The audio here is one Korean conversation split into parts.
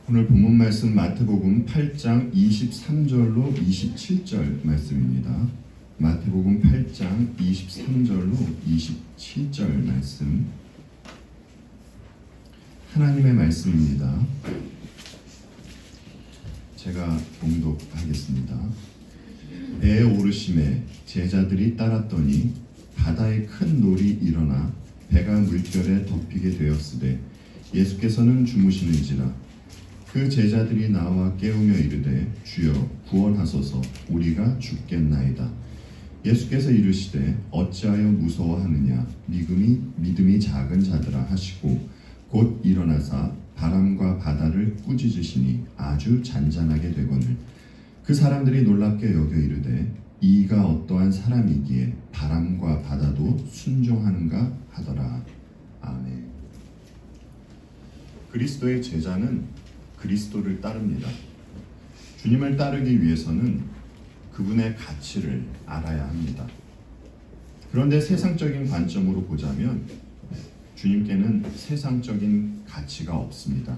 오늘 본문 말씀 마태복음 8장 23절로 27절 말씀입니다. 마태복음 8장 23절로 27절 말씀, 하나님의 말씀입니다. 제가 봉독하겠습니다. 배에 오르심에 제자들이 따랐더니 바다에 큰 놀이 일어나 배가 물결에 덮이게 되었으되 예수께서는 주무시는지라. 그 제자들이 나와 깨우며 이르되 주여 구원하소서, 우리가 죽겠나이다. 예수께서 이르시되 어찌하여 무서워하느냐, 믿음이 작은 자들아 하시고 곧 일어나사 바람과 바다를 꾸짖으시니 아주 잔잔하게 되거늘 그 사람들이 놀랍게 여겨 이르되 이가 어떠한 사람이기에 바람과 바다도 순종하는가 하더라. 아멘. 그리스도의 제자는 그리스도를 따릅니다. 주님을 따르기 위해서는 그분의 가치를 알아야 합니다. 그런데 세상적인 관점으로 보자면 주님께는 세상적인 가치가 없습니다.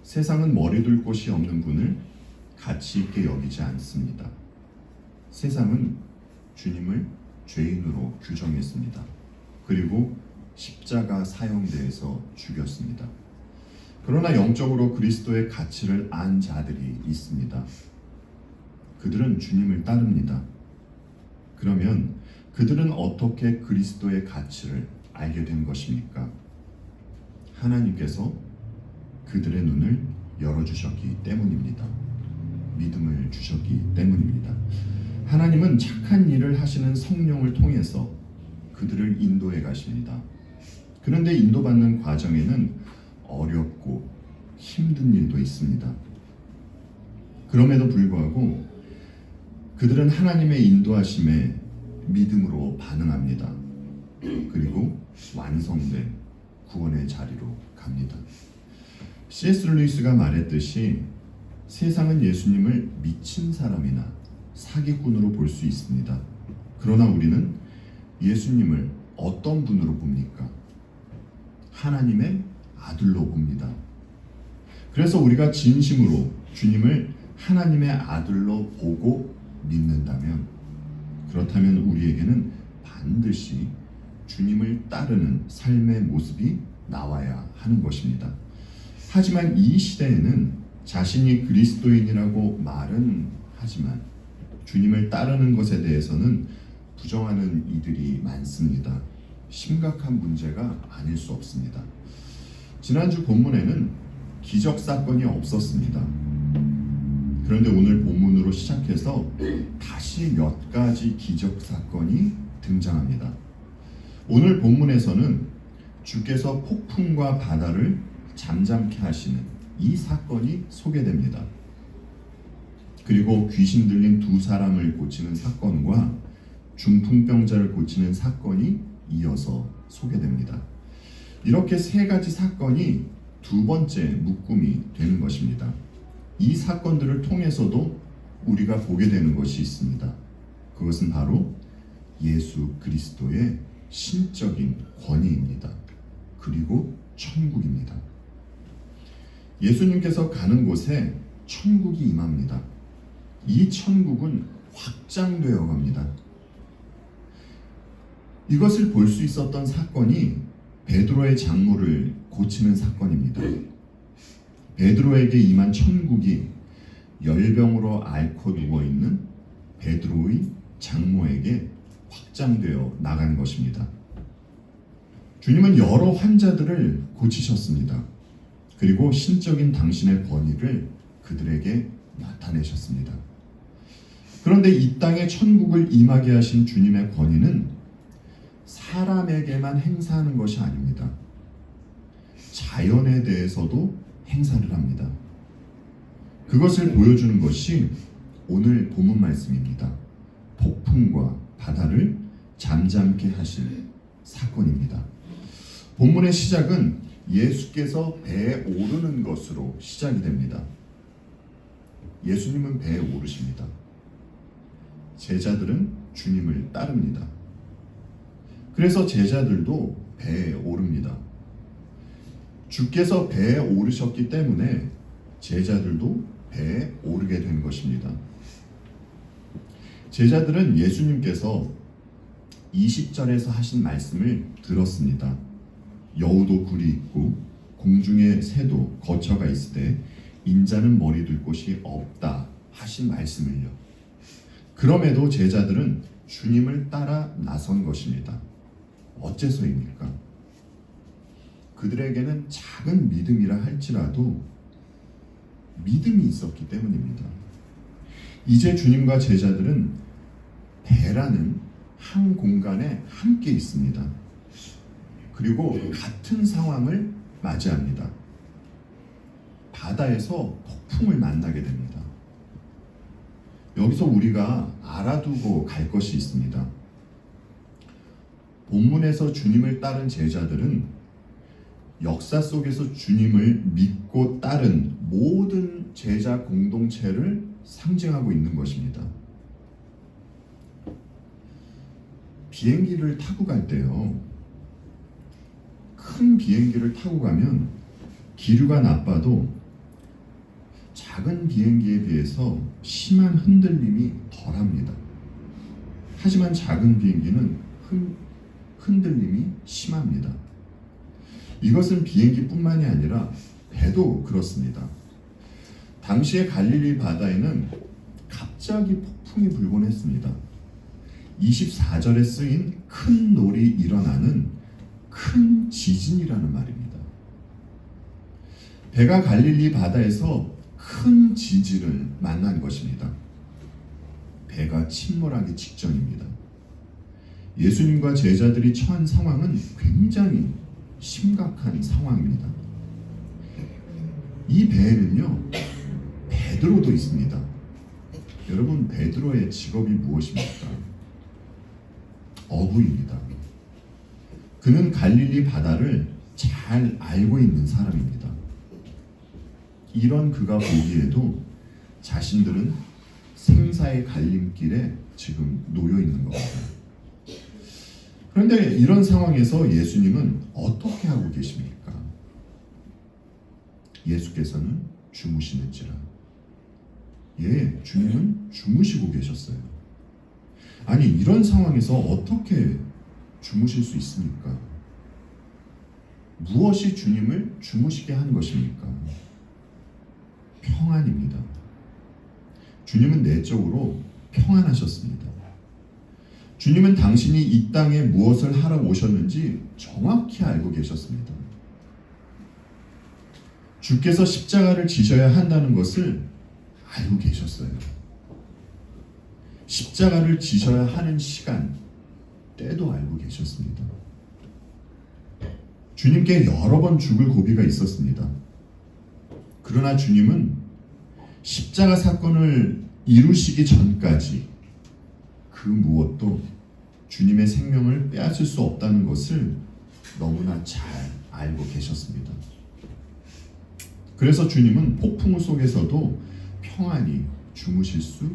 세상은 머리둘 곳이 없는 분을 가치 있게 여기지 않습니다. 세상은 주님을 죄인으로 규정했습니다. 그리고 십자가 사형대에서 죽였습니다. 그러나 영적으로 그리스도의 가치를 안 자들이 있습니다. 그들은 주님을 따릅니다. 그러면 그들은 어떻게 그리스도의 가치를 알게 된 것입니까? 하나님께서 그들의 눈을 열어주셨기 때문입니다. 믿음을 주셨기 때문입니다. 하나님은 착한 일을 하시는 성령을 통해서 그들을 인도해 가십니다. 그런데 인도받는 과정에는 어렵고 힘든 일도 있습니다. 그럼에도 불구하고 그들은 하나님의 인도하심에 믿음으로 반응합니다. 그리고 완성된 구원의 자리로 갑니다. C.S. 루이스가 말했듯이 세상은 예수님을 미친 사람이나 사기꾼으로 볼 수 있습니다. 그러나 우리는 예수님을 어떤 분으로 봅니까? 하나님의 아들로 봅니다. 그래서 우리가 진심으로 주님을 하나님의 아들로 보고 믿는다면, 그렇다면 우리에게는 반드시 주님을 따르는 삶의 모습이 나와야 하는 것입니다. 하지만 이 시대에는 자신이 그리스도인이라고 말은 하지만 주님을 따르는 것에 대해서는 부정하는 이들이 많습니다. 심각한 문제가 아닐 수 없습니다. 지난주 본문에는 기적 사건이 없었습니다. 그런데 오늘 본문으로 시작해서 다시 몇 가지 기적 사건이 등장합니다. 오늘 본문에서는 주께서 폭풍과 바다를 잠잠케 하시는 이 사건이 소개됩니다. 그리고 귀신 들린 두 사람을 고치는 사건과 중풍병자를 고치는 사건이 이어서 소개됩니다. 이렇게 세 가지 사건이 두 번째 묶음이 되는 것입니다. 이 사건들을 통해서도 우리가 보게 되는 것이 있습니다. 그것은 바로 예수 그리스도의 신적인 권위입니다. 그리고 천국입니다. 예수님께서 가는 곳에 천국이 임합니다. 이 천국은 확장되어 갑니다. 이것을 볼 수 있었던 사건이 베드로의 장모를 고치는 사건입니다. 베드로에게 임한 천국이 열병으로 앓고 누워있는 베드로의 장모에게 확장되어 나간 것입니다. 주님은 여러 환자들을 고치셨습니다. 그리고 신적인 당신의 권위를 그들에게 나타내셨습니다. 그런데 이 땅에 천국을 임하게 하신 주님의 권위는 사람에게만 행사하는 것이 아닙니다. 자연에 대해서도 행사를 합니다. 그것을 보여주는 것이 오늘 본문 말씀입니다. 폭풍과 바다를 잠잠케 하실 사건입니다. 본문의 시작은 예수께서 배에 오르는 것으로 시작이 됩니다. 예수님은 배에 오르십니다. 제자들은 주님을 따릅니다. 그래서 제자들도 배에 오릅니다. 주께서 배에 오르셨기 때문에 제자들도 배에 오르게 된 것입니다. 제자들은 예수님께서 20절에서 하신 말씀을 들었습니다. 여우도 굴이 있고 공중의 새도 거처가 있을 때 인자는 머리 둘 곳이 없다 하신 말씀을요. 그럼에도 제자들은 주님을 따라 나선 것입니다. 어째서입니까? 그들에게는 작은 믿음이라 할지라도 믿음이 있었기 때문입니다. 이제 주님과 제자들은 배라는 한 공간에 함께 있습니다. 그리고 같은 상황을 맞이합니다. 바다에서 폭풍을 만나게 됩니다. 여기서 우리가 알아두고 갈 것이 있습니다. 본문에서 주님을 따른 제자들은 역사 속에서 주님을 믿고 따른 모든 제자 공동체를 상징하고 있는 것입니다. 비행기를 타고 갈 때요, 큰 비행기를 타고 가면 기류가 나빠도 작은 비행기에 비해서 심한 흔들림이 덜합니다. 하지만 작은 비행기는 흔들림이 심합니다. 이것은 비행기뿐만이 아니라 배도 그렇습니다. 당시의 갈릴리 바다에는 갑자기 폭풍이 불곤 했습니다. 24절에 쓰인 큰 놀이 일어나는 큰 지진이라는 말입니다. 배가 갈릴리 바다에서 큰 지진을 만난 것입니다. 배가 침몰하기 직전입니다. 예수님과 제자들이 처한 상황은 굉장히 심각한 상황입니다. 이 배에는요, 베드로도 있습니다. 여러분, 베드로의 직업이 무엇입니까? 어부입니다. 그는 갈릴리 바다를 잘 알고 있는 사람입니다. 이런 그가 보기에도 자신들은 생사의 갈림길에 지금 놓여 있는 겁니다. 그런데 이런 상황에서 예수님은 어떻게 하고 계십니까? 예수께서는 주무시는지라. 예, 주님은 주무시고 계셨어요. 아니, 이런 상황에서 어떻게 주무실 수 있습니까? 무엇이 주님을 주무시게 한 것입니까? 평안입니다. 주님은 내적으로 평안하셨습니다. 주님은 당신이 이 땅에 무엇을 하러 오셨는지 정확히 알고 계셨습니다. 주께서 십자가를 지셔야 한다는 것을 알고 계셨어요. 십자가를 지셔야 하는 시간, 때도 알고 계셨습니다. 주님께 여러 번 죽을 고비가 있었습니다. 그러나 주님은 십자가 사건을 이루시기 전까지 그 무엇도 주님의 생명을 빼앗을 수 없다는 것을 너무나 잘 알고 계셨습니다. 그래서 주님은 폭풍 속에서도 평안히 주무실 수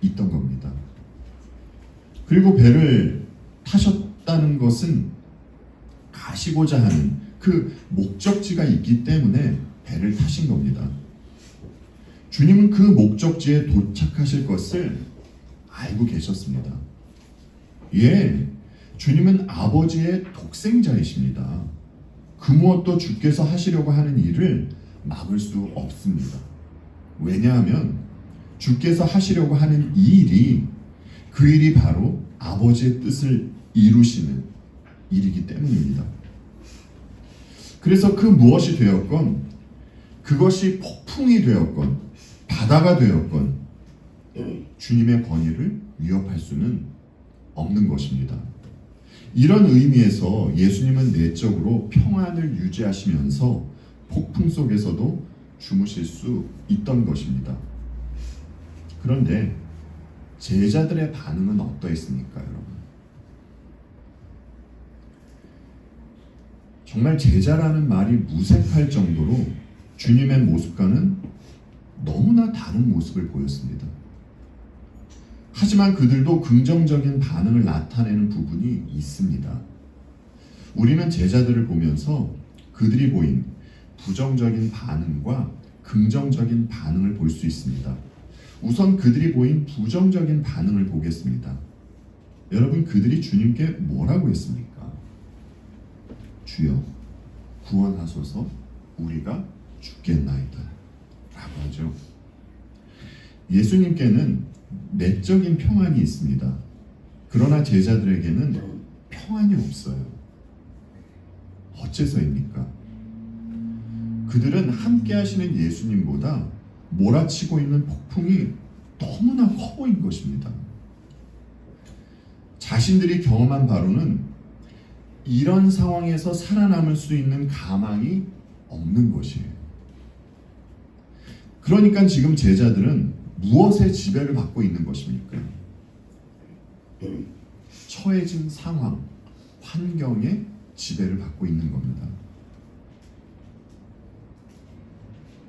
있던 겁니다. 그리고 배를 타셨다는 것은 가시고자 하는 그 목적지가 있기 때문에 배를 타신 겁니다. 주님은 그 목적지에 도착하실 것을 알고 계셨습니다. 예, 주님은 아버지의 독생자이십니다. 그 무엇도 주께서 하시려고 하는 일을 막을 수 없습니다. 왜냐하면 주께서 하시려고 하는 이 일이, 그 일이 바로 아버지의 뜻을 이루시는 일이기 때문입니다. 그래서 그 무엇이 되었건, 그것이 폭풍이 되었건 바다가 되었건 주님의 권위를 위협할 수는 없는 것입니다. 이런 의미에서 예수님은 내적으로 평안을 유지하시면서 폭풍 속에서도 주무실 수 있던 것입니다. 그런데 제자들의 반응은 어떠했습니까, 여러분? 정말 제자라는 말이 무색할 정도로 주님의 모습과는 너무나 다른 모습을 보였습니다. 하지만 그들도 긍정적인 반응을 나타내는 부분이 있습니다. 우리는 제자들을 보면서 그들이 보인 부정적인 반응과 긍정적인 반응을 볼 수 있습니다. 우선 그들이 보인 부정적인 반응을 보겠습니다. 여러분, 그들이 주님께 뭐라고 했습니까? 주여, 구원하소서, 우리가 죽겠나이다 라고 하죠. 예수님께는 내적인 평안이 있습니다. 그러나 제자들에게는 평안이 없어요. 어째서입니까? 그들은 함께 하시는 예수님보다 몰아치고 있는 폭풍이 너무나 커 보인 것입니다. 자신들이 경험한 바로는 이런 상황에서 살아남을 수 있는 가망이 없는 것이에요. 그러니까 지금 제자들은 무엇의 지배를 받고 있는 것입니까? 처해진 상황, 환경의 지배를 받고 있는 겁니다.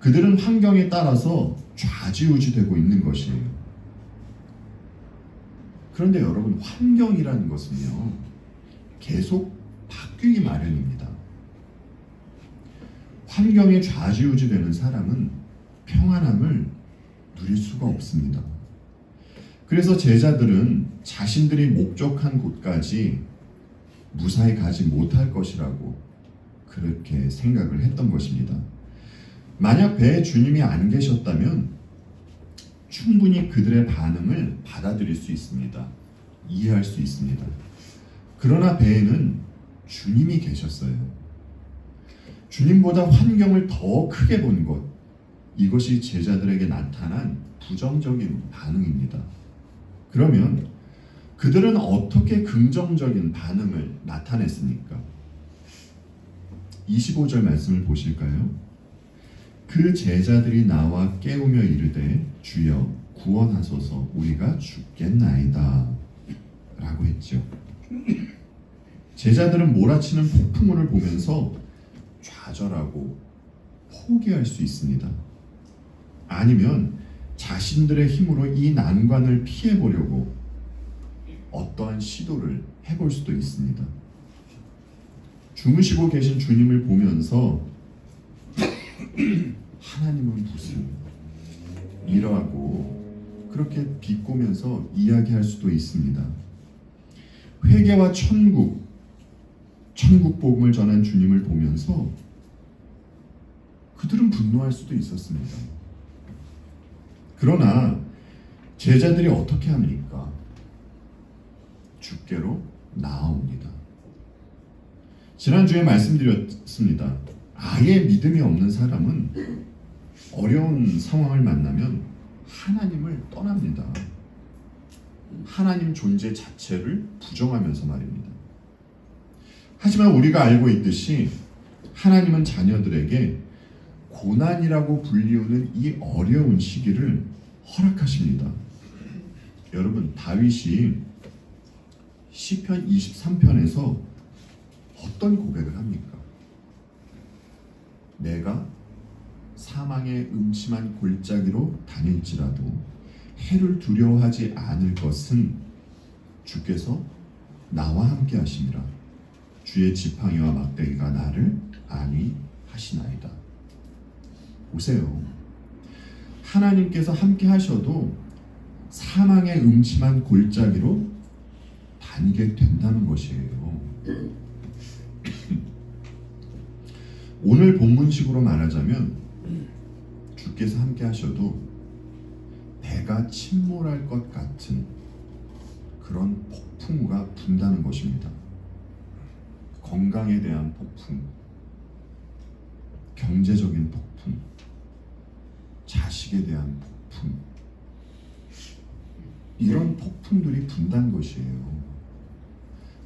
그들은 환경에 따라서 좌지우지되고 있는 것이에요. 그런데 여러분, 환경이라는 것은요, 계속 바뀌기 마련입니다. 환경에 좌지우지되는 사람은 평안함을 누릴 수가 없습니다. 그래서 제자들은 자신들이 목적한 곳까지 무사히 가지 못할 것이라고 그렇게 생각을 했던 것입니다. 만약 배에 주님이 안 계셨다면 충분히 그들의 반응을 받아들일 수 있습니다. 이해할 수 있습니다. 그러나 배에는 주님이 계셨어요. 주님보다 환경을 더 크게 본 것, 이것이 제자들에게 나타난 부정적인 반응입니다. 그러면 그들은 어떻게 긍정적인 반응을 나타냈습니까? 25절 말씀을 보실까요? 그 제자들이 나와 깨우며 이르되 주여 구원하소서 우리가 죽겠나이다 라고 했죠. 제자들은 몰아치는 폭풍우를 보면서 좌절하고 포기할 수 있습니다. 아니면 자신들의 힘으로 이 난관을 피해보려고 어떠한 시도를 해볼 수도 있습니다. 주무시고 계신 주님을 보면서 하나님은 무슨 이러하고 그렇게 비꼬면서 이야기할 수도 있습니다. 회개와 천국 복음을 전한 주님을 보면서 그들은 분노할 수도 있었습니다. 그러나 제자들이 어떻게 합니까? 주께로 나아옵니다. 지난주에 말씀드렸습니다. 아예 믿음이 없는 사람은 어려운 상황을 만나면 하나님을 떠납니다. 하나님 존재 자체를 부정하면서 말입니다. 하지만 우리가 알고 있듯이 하나님은 자녀들에게 고난이라고 불리우는 이 어려운 시기를 허락하십니다. 여러분, 다윗이 시편 23편에서 어떤 고백을 합니까? 내가 사망의 음침한 골짜기로 다닐지라도 해를 두려워하지 않을 것은 주께서 나와 함께 하심이라. 주의 지팡이와 막대기가 나를 안위하시나이다. 보세요. 하나님께서 함께 하셔도 사망의 음침한 골짜기로 다니게 된다는 것이에요. 오늘 본문식으로 말하자면 주께서 함께 하셔도 배가 침몰할 것 같은 그런 폭풍우가 분다는 것입니다. 건강에 대한 폭풍, 경제적인 폭풍, 자식에 대한 폭풍, 이런 폭풍들이 분다는 것이에요.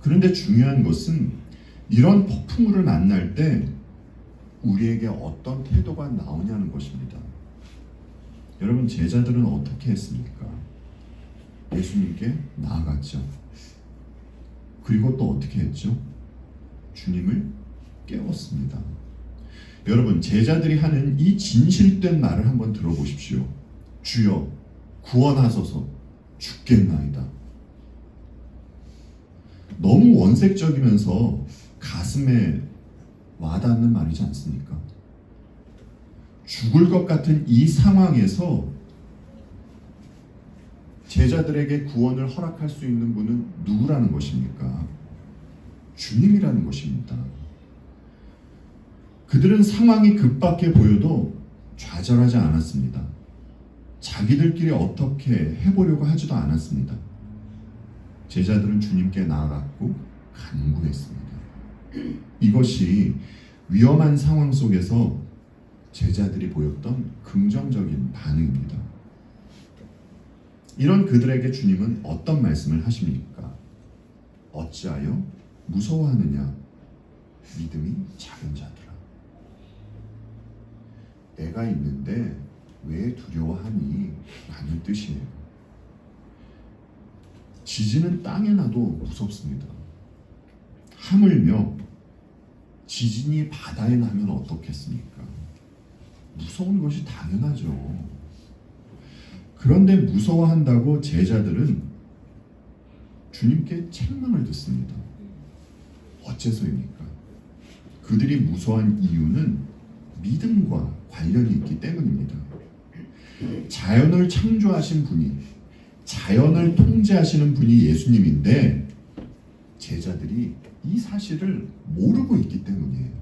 그런데 중요한 것은 이런 폭풍우를 만날 때 우리에게 어떤 태도가 나오냐는 것입니다. 여러분, 제자들은 어떻게 했습니까? 예수님께 나아갔죠. 그리고 또 어떻게 했죠? 주님을 깨웠습니다. 여러분, 제자들이 하는 이 진실된 말을 한번 들어보십시오. 주여 구원하소서 죽겠나이다. 너무 원색적이면서 가슴에 와닿는 말이지 않습니까? 죽을 것 같은 이 상황에서 제자들에게 구원을 허락할 수 있는 분은 누구라는 것입니까? 주님이라는 것입니다. 그들은 상황이 급박해 보여도 좌절하지 않았습니다. 자기들끼리 어떻게 해보려고 하지도 않았습니다. 제자들은 주님께 나아갔고 간구했습니다. 이것이 위험한 상황 속에서 제자들이 보였던 긍정적인 반응입니다. 이런 그들에게 주님은 어떤 말씀을 하십니까? 어찌하여 무서워하느냐? 믿음이 작은 자들아. 내가 있는데 왜 두려워하니? 라는 뜻이에요. 지진은 땅에 나도 무섭습니다. 하물며 지진이 바다에 나면 어떻겠습니까? 무서운 것이 당연하죠. 그런데 무서워한다고 제자들은 주님께 책망을 듣습니다. 어째서입니까? 그들이 무서워한 이유는 믿음과 관련이 있기 때문입니다. 자연을 창조하신 분이, 자연을 통제하시는 분이 예수님인데 제자들이 이 사실을 모르고 있기 때문이에요.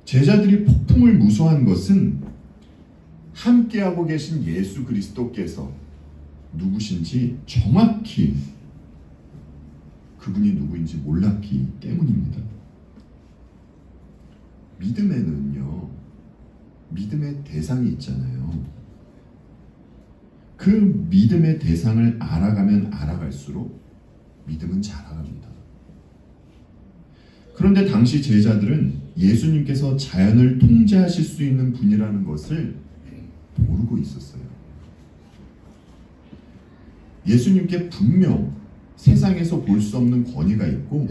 제자들이 폭풍을 무서워한 것은 함께하고 계신 예수 그리스도께서 누구신지 정확히 그분이 누구인지 몰랐기 때문입니다. 믿음에는요, 믿음의 대상이 있잖아요. 그 믿음의 대상을 알아가면 알아갈수록 믿음은 자라갑니다. 그런데 당시 제자들은 예수님께서 자연을 통제하실 수 있는 분이라는 것을 모르고 있었어요. 예수님께 분명 세상에서 볼 수 없는 권위가 있고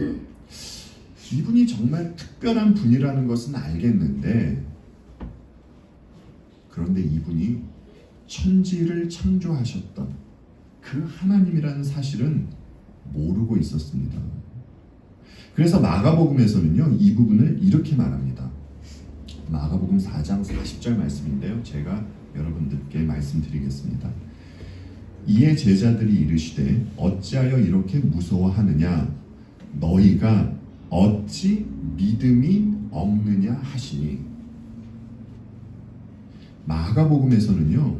이분이 정말 특별한 분이라는 것은 알겠는데, 그런데 이분이 천지를 창조하셨던 그 하나님이라는 사실은 모르고 있었습니다. 그래서 마가복음에서는요, 이 부분을 이렇게 말합니다. 마가복음 4장 40절 말씀인데요, 제가 여러분들께 말씀드리겠습니다. 이에 제자들이 이르시되 어찌하여 이렇게 무서워하느냐? 너희가 어찌 믿음이 없느냐 하시니. 마가복음에서는요,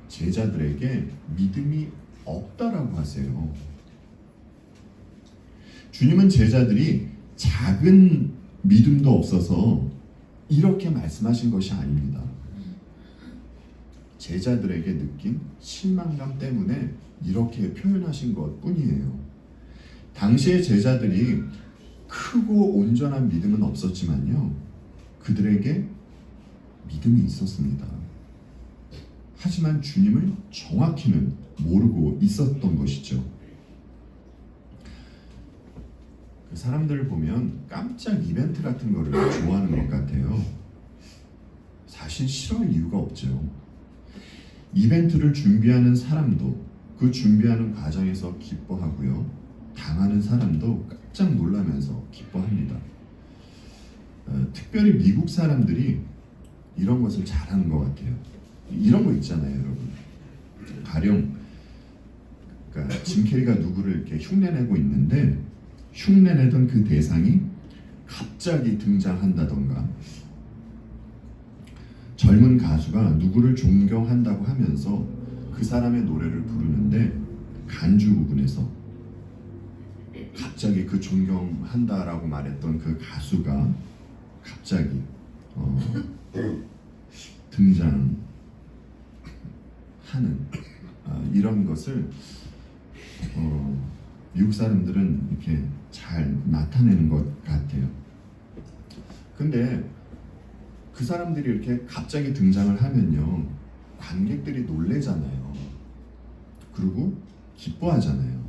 제자들에게 믿음이 없다라고 하세요. 주님은 제자들이 작은 믿음도 없어서 이렇게 말씀하신 것이 아닙니다. 제자들에게 느낀 실망감 때문에 이렇게 표현하신 것 뿐이에요. 당시의 제자들이 크고 온전한 믿음은 없었지만요, 그들에게 믿음이 있었습니다. 하지만 주님을 정확히는 모르고 있었던 것이죠. 그 사람들을 보면 깜짝 이벤트 같은 거를 좋아하는 것 같아요. 사실 싫어할 이유가 없죠. 이벤트를 준비하는 사람도 그 준비하는 과정에서 기뻐하고요, 당하는 사람도 깜짝 놀라면서 기뻐합니다. 특별히 미국 사람들이 이런 것을 잘하는 것 같아요. 이런 거 있잖아요, 여러분. 가령 그러니까 짐 캐리가 누구를 이렇게 흉내내고 있는데 흉내내던 그 대상이 갑자기 등장한다던가, 젊은 가수가 누구를 존경한다고 하면서 그 사람의 노래를 부르는데 간주 부분에서 갑자기 그 존경한다라고 말했던 그 가수가 갑자기 등장하는 이런 것을 미국 사람들은 이렇게 잘 나타내는 것 같아요. 근데 그 사람들이 이렇게 갑자기 등장을 하면요, 관객들이 놀래잖아요. 그리고 기뻐하잖아요.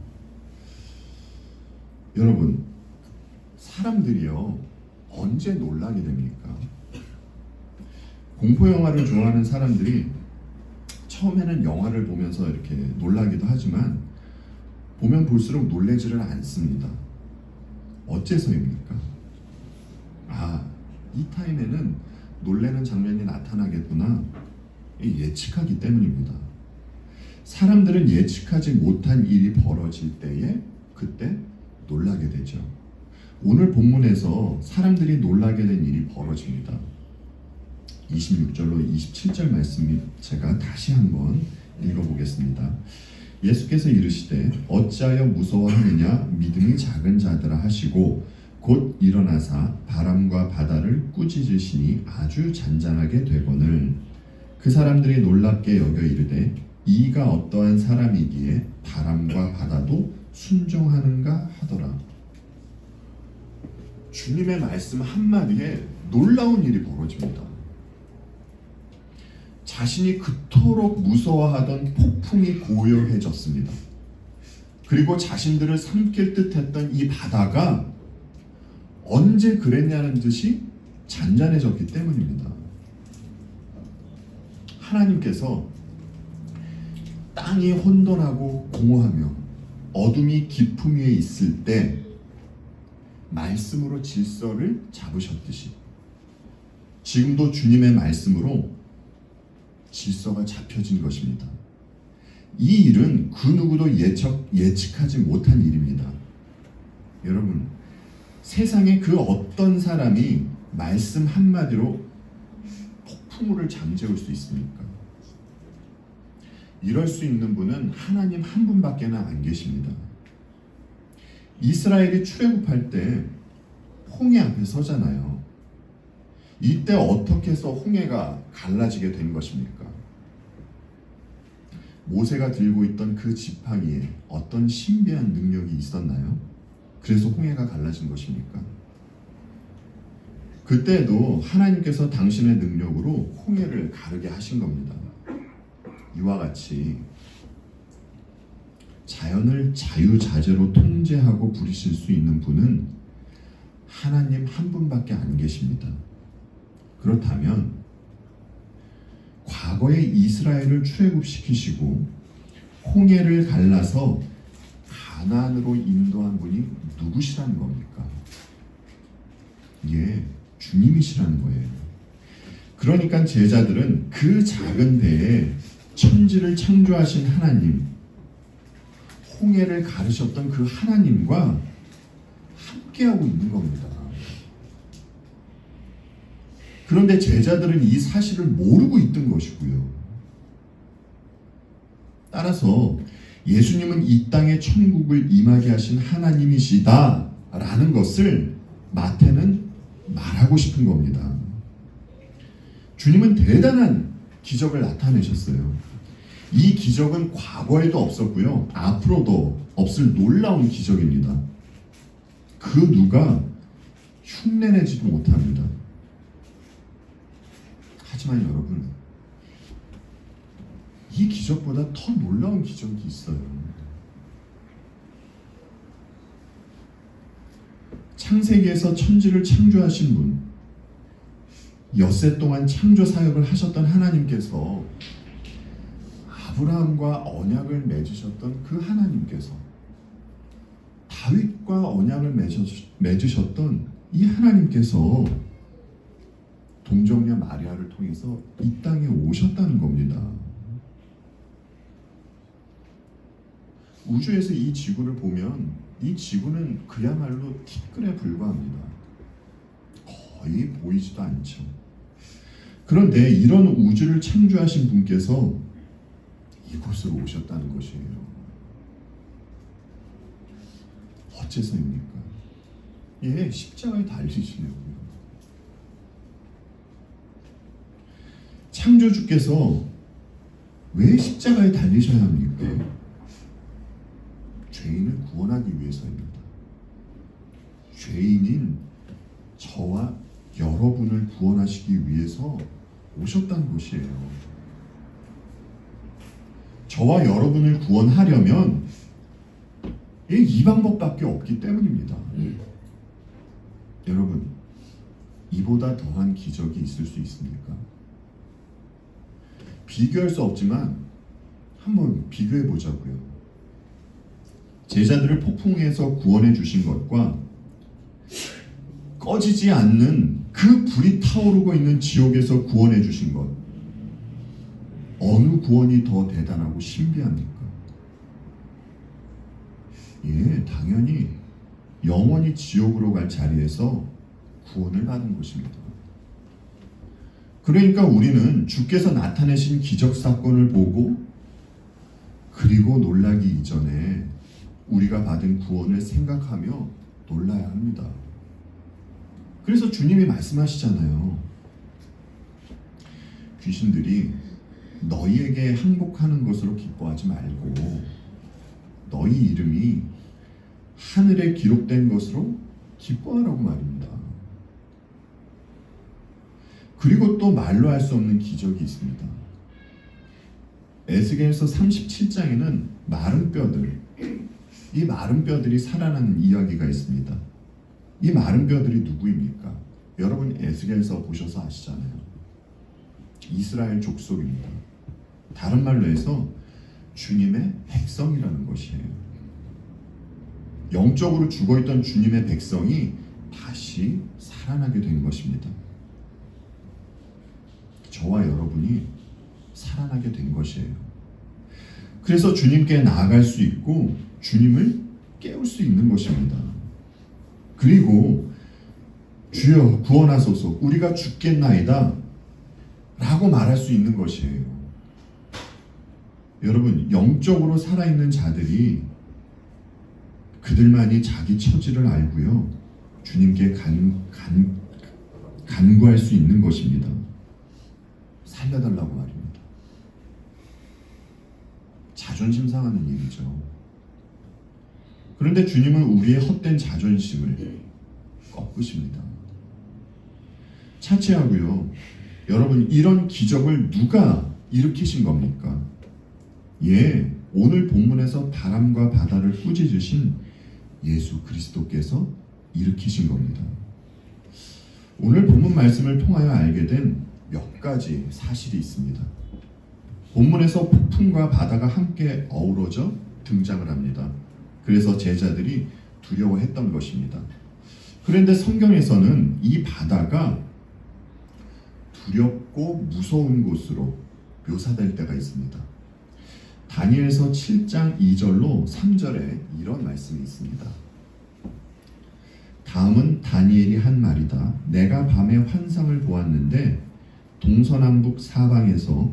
여러분, 사람들이요, 언제 놀라게 됩니까? 공포 영화를 좋아하는 사람들이 처음에는 영화를 보면서 이렇게 놀라기도 하지만 보면 볼수록 놀래지를 않습니다. 어째서입니까? 이 타임에는 놀라는 장면이 나타나겠구나 예측하기 때문입니다. 사람들은 예측하지 못한 일이 벌어질 때에 그때 놀라게 되죠. 오늘 본문에서 사람들이 놀라게 된 일이 벌어집니다. 26절로 27절 말씀 제가 다시 한번 읽어보겠습니다. 예수께서 이르시되 어찌하여 무서워하느냐 믿음이 작은 자들아 하시고 곧 일어나사 바람과 바다를 꾸짖으시니 아주 잔잔하게 되거늘 그 사람들이 놀랍게 여겨 이르되 이가 어떠한 사람이기에 바람과 바다도 순종하는가 하더라. 주님의 말씀 한마디에 놀라운 일이 벌어집니다. 자신이 그토록 무서워하던 폭풍이 고요해졌습니다. 그리고 자신들을 삼킬 듯했던 이 바다가 언제 그랬냐는 듯이 잔잔해졌기 때문입니다. 하나님께서 땅이 혼돈하고 공허하며 어둠이 깊음 위에 있을 때 말씀으로 질서를 잡으셨듯이 지금도 주님의 말씀으로 질서가 잡혀진 것입니다. 이 일은 그 누구도 예측하지 못한 일입니다. 여러분, 세상에 그 어떤 사람이 말씀 한마디로 폭풍우를 잠재울 수 있습니까? 이럴 수 있는 분은 하나님 한 분밖에 안 계십니다. 이스라엘이 출애굽할 때 홍해 앞에 서잖아요. 이때 어떻게 해서 홍해가 갈라지게 된 것입니까? 모세가 들고 있던 그 지팡이에 어떤 신비한 능력이 있었나요? 그래서 홍해가 갈라진 것입니까? 그때도 하나님께서 당신의 능력으로 홍해를 가르게 하신 겁니다. 이와 같이 자연을 자유자재로 통제하고 부리실 수 있는 분은 하나님 한 분밖에 안 계십니다. 그렇다면 과거에 이스라엘을 출애굽시키시고 홍해를 갈라서 가나안으로 인도한 분이 누구시라는 겁니까? 예, 주님이시라는 거예요. 그러니까 제자들은 그 작은 배에 천지를 창조하신 하나님, 홍해를 가르셨던 그 하나님과 함께하고 있는 겁니다. 그런데 제자들은 이 사실을 모르고 있던 것이고요. 따라서 예수님은 이 땅에 천국을 임하게 하신 하나님이시다 라는 것을 마태는 말하고 싶은 겁니다. 주님은 대단한 기적을 나타내셨어요. 이 기적은 과거에도 없었고요, 앞으로도 없을 놀라운 기적입니다. 그 누가 흉내내지도 못합니다. 하지만 여러분, 이 기적보다 더 놀라운 기적이 있어요. 창세기에서 천지를 창조하신 분, 엿새 동안 창조 사역을 하셨던 하나님께서 아브라함과 언약을 맺으셨던 그 하나님께서 다윗과 언약을 맺으셨던 이 하나님께서 동정녀 마리아를 통해서 이 땅에 오셨다는 겁니다. 우주에서 이 지구를 보면 이 지구는 그야말로 티끌에 불과합니다. 거의 보이지도 않죠. 그런데 이런 우주를 창조하신 분께서 이곳으로 오셨다는 것이에요. 어째서입니까? 예, 십자가에 달리시려고요. 창조주께서 왜 십자가에 달리셔야 합니까? 죄인을 구원하기 위해서입니다. 죄인인 저와 여러분을 구원하시기 위해서 오셨다는 것이에요. 저와 여러분을 구원하려면 이 방법밖에 없기 때문입니다. 여러분, 이보다 더한 기적이 있을 수 있습니까? 비교할 수 없지만 한번 비교해 보자고요. 제자들을 폭풍에서 구원해 주신 것과 꺼지지 않는 그 불이 타오르고 있는 지옥에서 구원해 주신 것, 어느 구원이 더 대단하고 신비합니까? 예, 당연히 영원히 지옥으로 갈 자리에서 구원을 받은 것입니다. 그러니까 우리는 주께서 나타내신 기적 사건을 보고 그리고 놀라기 이전에 우리가 받은 구원을 생각하며 놀라야 합니다. 그래서 주님이 말씀하시잖아요. 귀신들이 너희에게 항복하는 것으로 기뻐하지 말고 너희 이름이 하늘에 기록된 것으로 기뻐하라고 말입니다. 그리고 또 말로 할 수 없는 기적이 있습니다. 에스겔서 37장에는 마른 뼈들, 이 마른 뼈들이 살아나는 이야기가 있습니다. 이 마른 뼈들이 누구입니까? 여러분 에스겔서 보셔서 아시잖아요. 이스라엘 족속입니다. 다른 말로 해서 주님의 백성이라는 것이에요. 영적으로 죽어있던 주님의 백성이 다시 살아나게 된 것입니다. 저와 여러분이 살아나게 된 것이에요. 그래서 주님께 나아갈 수 있고 주님을 깨울 수 있는 것입니다. 그리고 주여 구원하소서 우리가 죽겠나이다 라고 말할 수 있는 것이에요. 여러분 영적으로 살아있는 자들이 그들만이 자기 처지를 알고요 주님께 간구할 수 있는 것입니다. 살려달라고 말입니다. 자존심 상하는 일이죠. 그런데 주님은 우리의 헛된 자존심을 꺾으십니다. 차치하고요. 여러분 이런 기적을 누가 일으키신 겁니까? 예, 오늘 본문에서 바람과 바다를 꾸짖으신 예수 그리스도께서 일으키신 겁니다. 오늘 본문 말씀을 통하여 알게 된 몇 가지 사실이 있습니다. 본문에서 폭풍과 바다가 함께 어우러져 등장을 합니다. 그래서 제자들이 두려워했던 것입니다. 그런데 성경에서는 이 바다가 두렵고 무서운 곳으로 묘사될 때가 있습니다. 다니엘서 7장 2절로 3절에 이런 말씀이 있습니다. 다음은 다니엘이 한 말이다. 내가 밤에 환상을 보았는데 동서남북 사방에서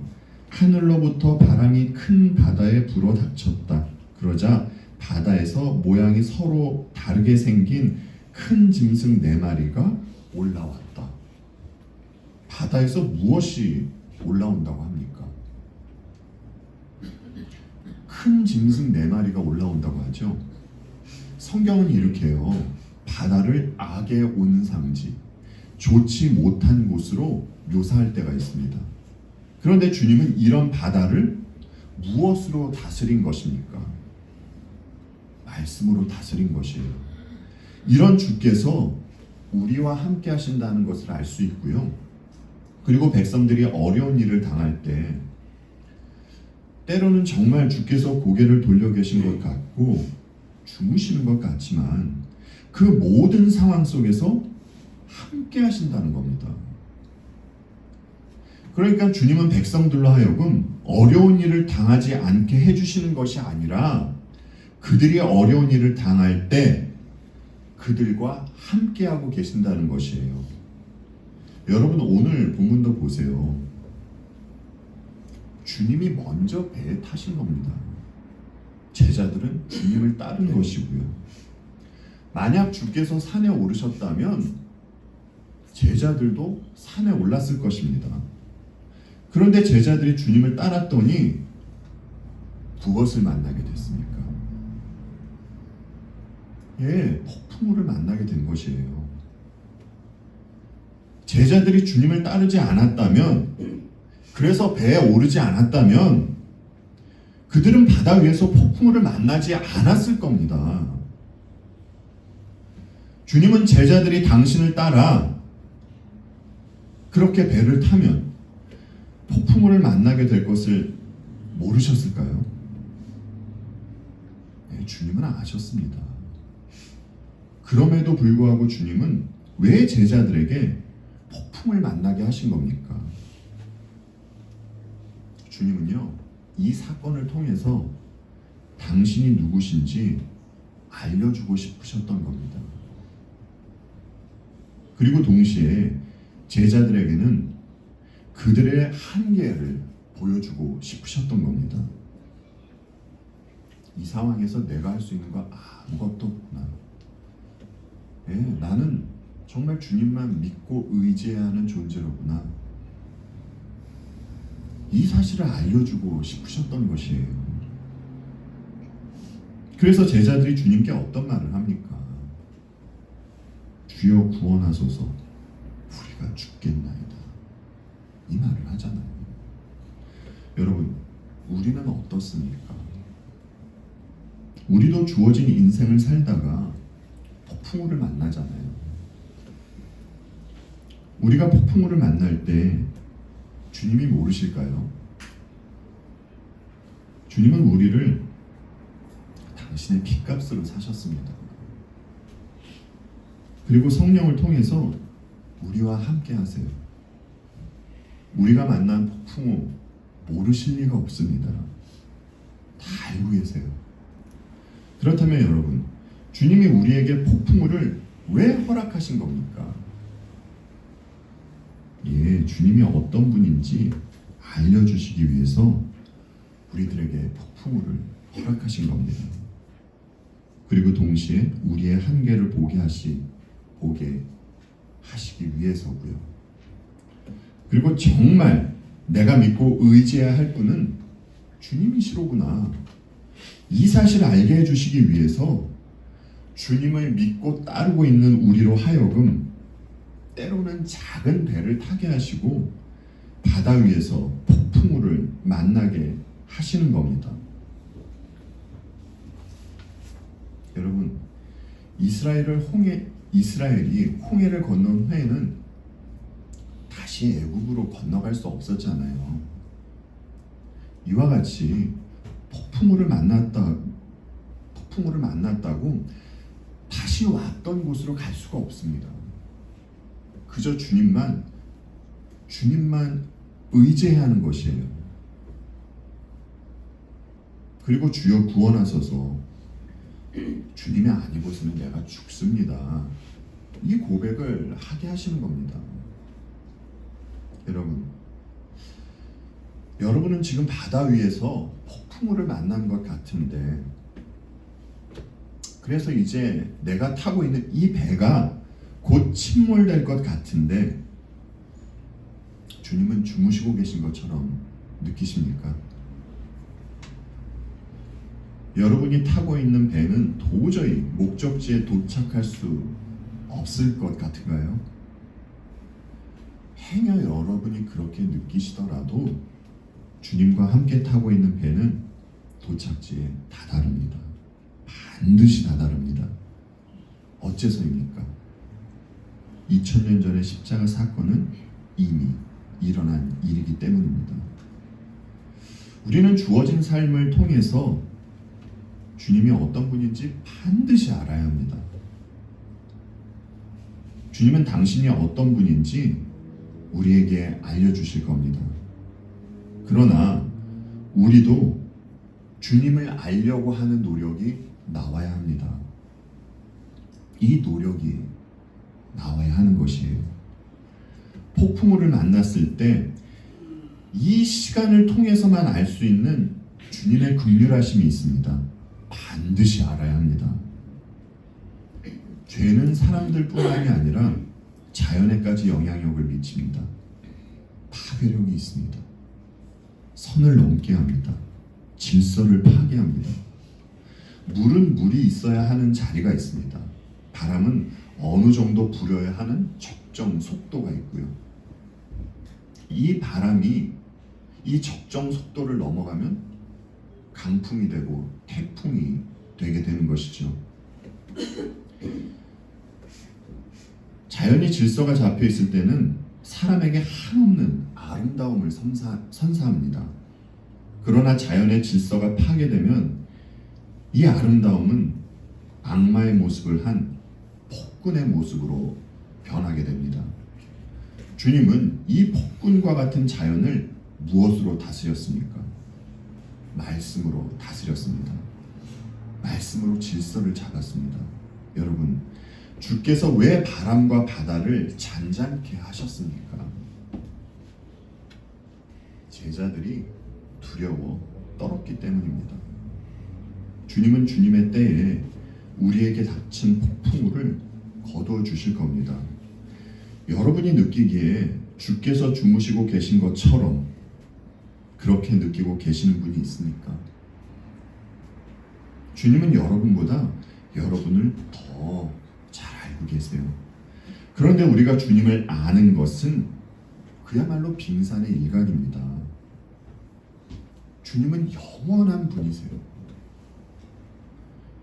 하늘로부터 바람이 큰 바다에 불어 닥쳤다. 그러자 바다에서 모양이 서로 다르게 생긴 큰 짐승 4마리가 올라왔다. 바다에서 무엇이 올라온다고 합니까? 큰 짐승 4마리가 올라온다고 하죠. 성경은 이렇게 해요. 바다를 악의 온상지, 좋지 못한 곳으로 묘사할 때가 있습니다. 그런데 주님은 이런 바다를 무엇으로 다스린 것입니까? 말씀으로 다스린 것이에요. 이런 주께서 우리와 함께 하신다는 것을 알 수 있고요. 그리고 백성들이 어려운 일을 당할 때 때로는 정말 주께서 고개를 돌려 계신 것 같고 주무시는 것 같지만 그 모든 상황 속에서 함께 하신다는 겁니다. 그러니까 주님은 백성들로 하여금 어려운 일을 당하지 않게 해주시는 것이 아니라 그들이 어려운 일을 당할 때 그들과 함께하고 계신다는 것이에요. 여러분 오늘 본문도 보세요. 주님이 먼저 배에 타신 겁니다. 제자들은 주님을 따른 것이고요. 만약 주께서 산에 오르셨다면 제자들도 산에 올랐을 것입니다. 그런데 제자들이 주님을 따랐더니 무엇을 만나게 됐습니까? 예, 폭풍우를 만나게 된 것이에요. 제자들이 주님을 따르지 않았다면, 그래서 배에 오르지 않았다면 그들은 바다 위에서 폭풍우를 만나지 않았을 겁니다. 주님은 제자들이 당신을 따라 그렇게 배를 타면 폭풍우를 만나게 될 것을 모르셨을까요? 네, 주님은 아셨습니다. 그럼에도 불구하고 주님은 왜 제자들에게 폭풍을 만나게 하신 겁니까? 주님은요, 이 사건을 통해서 당신이 누구신지 알려주고 싶으셨던 겁니다. 그리고 동시에 제자들에게는 그들의 한계를 보여주고 싶으셨던 겁니다. 이 상황에서 내가 할 수 있는 거 아무것도 없구나. 나는 정말 주님만 믿고 의지해야 하는 존재로구나. 이 사실을 알려주고 싶으셨던 것이에요. 그래서 제자들이 주님께 어떤 말을 합니까? 주여 구원하소서, 우리가 죽겠나이다. 이 말을 하잖아요. 여러분, 우리는 어떻습니까? 우리도 주어진 인생을 살다가 폭풍우를 만나잖아요. 우리가 폭풍우를 만날 때 주님이 모르실까요? 주님은 우리를 당신의 피값으로 사셨습니다. 그리고 성령을 통해서 우리와 함께 하세요. 우리가 만난 폭풍우 모르실 리가 없습니다. 다 알고 계세요. 그렇다면 여러분, 주님이 우리에게 폭풍우를 왜 허락하신 겁니까? 주님이 어떤 분인지 알려주시기 위해서 우리들에게 폭풍우를 허락하신 겁니다. 그리고 동시에 우리의 한계를 보게 하시기 위해서고요. 그리고 정말 내가 믿고 의지해야 할 분은 주님이시로구나. 이 사실을 알게 해주시기 위해서 주님을 믿고 따르고 있는 우리로 하여금 때로는 작은 배를 타게 하시고 바다 위에서 폭풍우를 만나게 하시는 겁니다. 여러분, 이스라엘이 홍해를 건넌 후에는 다시 애굽으로 건너갈 수 없었잖아요. 이와 같이 폭풍우를 만났다고 다시 왔던 곳으로 갈 수가 없습니다. 그저 주님만 의지해야 하는 것이에요. 그리고 주여 구원하소서, 주님이 아니고서는 내가 죽습니다. 이 고백을 하게 하시는 겁니다. 여러분은 지금 바다 위에서 폭풍우를 만난 것 같은데, 그래서 이제 내가 타고 있는 이 배가 곧 침몰될 것 같은데 주님은 주무시고 계신 것처럼 느끼십니까? 여러분이 타고 있는 배는 도저히 목적지에 도착할 수 없을 것 같은가요? 행여 여러분이 그렇게 느끼시더라도 주님과 함께 타고 있는 배는 도착지에 다다릅니다. 반드시 다다릅니다. 어째서입니까? 2000년 전의 십자가 사건은 이미 일어난 일이기 때문입니다. 우리는 주어진 삶을 통해서 주님이 어떤 분인지 반드시 알아야 합니다. 주님은 당신이 어떤 분인지 우리에게 알려주실 겁니다. 그러나 우리도 주님을 알려고 하는 노력이 나와야 합니다. 이 노력이 나와야 하는 것이에요. 폭풍우를 만났을 때 이 시간을 통해서만 알 수 있는 주님의 긍휼하심이 있습니다. 반드시 알아야 합니다. 죄는 사람들뿐만이 아니라 자연에까지 영향력을 미칩니다. 파괴력이 있습니다. 선을 넘게 합니다. 질서를 파괴합니다. 물은 물이 있어야 하는 자리가 있습니다. 바람은 어느 정도 불어야 하는 적정 속도가 있고요. 이 바람이 이 적정 속도를 넘어가면 강풍이 되고 태풍이 되게 되는 것이죠. 자연의 질서가 잡혀 있을 때는 사람에게 한없는 아름다움을 선사합니다. 그러나 자연의 질서가 파괴되면 이 아름다움은 악마의 모습을 한 폭군의 모습으로 변하게 됩니다. 주님은 이 폭군과 같은 자연을 무엇으로 다스렸습니까? 말씀으로 다스렸습니다. 말씀으로 질서를 잡았습니다. 여러분, 주께서 왜 바람과 바다를 잔잔케 하셨습니까? 제자들이 두려워 떨었기 때문입니다. 주님은 주님의 때에 우리에게 닥친 폭풍우를 거두어 주실 겁니다. 여러분이 느끼기에 주께서 주무시고 계신 것처럼 그렇게 느끼고 계시는 분이 있습니까? 주님은 여러분보다 여러분을 더 잘 알고 계세요. 그런데 우리가 주님을 아는 것은 그야말로 빙산의 일각입니다. 주님은 영원한 분이세요.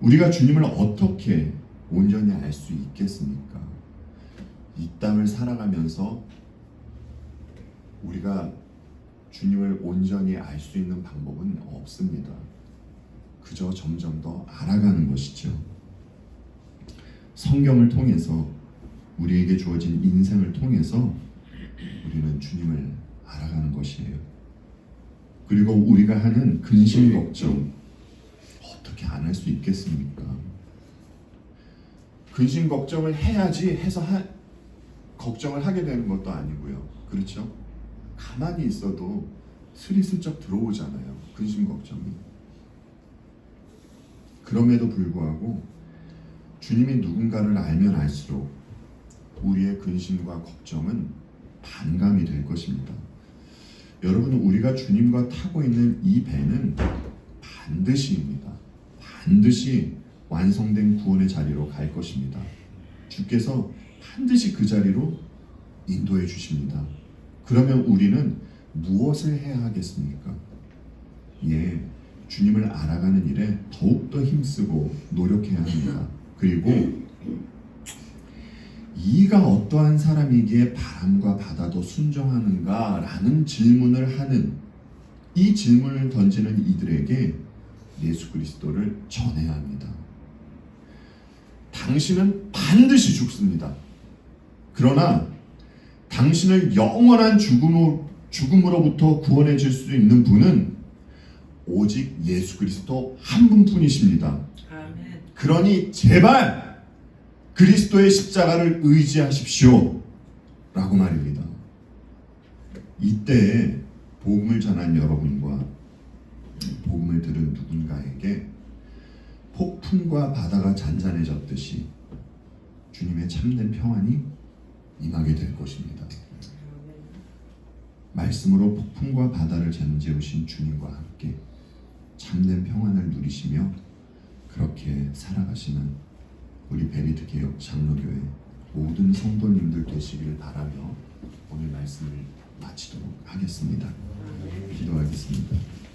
우리가 주님을 어떻게 온전히 알 수 있겠습니까? 이 땅을 살아가면서 우리가 주님을 온전히 알 수 있는 방법은 없습니다. 그저 점점 더 알아가는 것이죠. 성경을 통해서, 우리에게 주어진 인생을 통해서 우리는 주님을 알아가는 것이에요. 그리고 우리가 하는 근심 걱정 어떻게 안 할 수 있겠습니까? 근심 걱정을 해야지 해서 걱정을 하게 되는 것도 아니고요. 그렇죠? 가만히 있어도 스리슬쩍 들어오잖아요. 근심 걱정이. 그럼에도 불구하고 주님이 누군가를 알면 알수록 우리의 근심과 걱정은 반감이 될 것입니다. 여러분, 우리가 주님과 타고 있는 이 배는 반드시입니다. 반드시 완성된 구원의 자리로 갈 것입니다. 주께서 반드시 그 자리로 인도해 주십니다. 그러면 우리는 무엇을 해야 하겠습니까? 예, 주님을 알아가는 일에 더욱더 힘쓰고 노력해야 합니다. 그리고 이가 어떠한 사람이기에 바람과 바다도 순종하는가? 라는 질문을 하는, 이 질문을 던지는 이들에게 예수 그리스도를 전해야 합니다. 당신은 반드시 죽습니다. 그러나 당신을 영원한 죽음으로부터 구원해 줄 수 있는 분은 오직 예수 그리스도 한 분뿐이십니다. 아멘. 그러니 제발 그리스도의 십자가를 의지하십시오 라고 말입니다. 이때에 복음을 전한 여러분과 복음을 들은 누군가에게 폭풍과 바다가 잔잔해졌듯이 주님의 참된 평안이 임하게 될 것입니다. 말씀으로 폭풍과 바다를 잠재우신 주님과 함께 참된 평안을 누리시며 그렇게 살아가시는 우리 베리드 개혁 장로교회 모든 성도님들 되시기를 바라며 오늘 말씀을 마치도록 하겠습니다. 기도하겠습니다.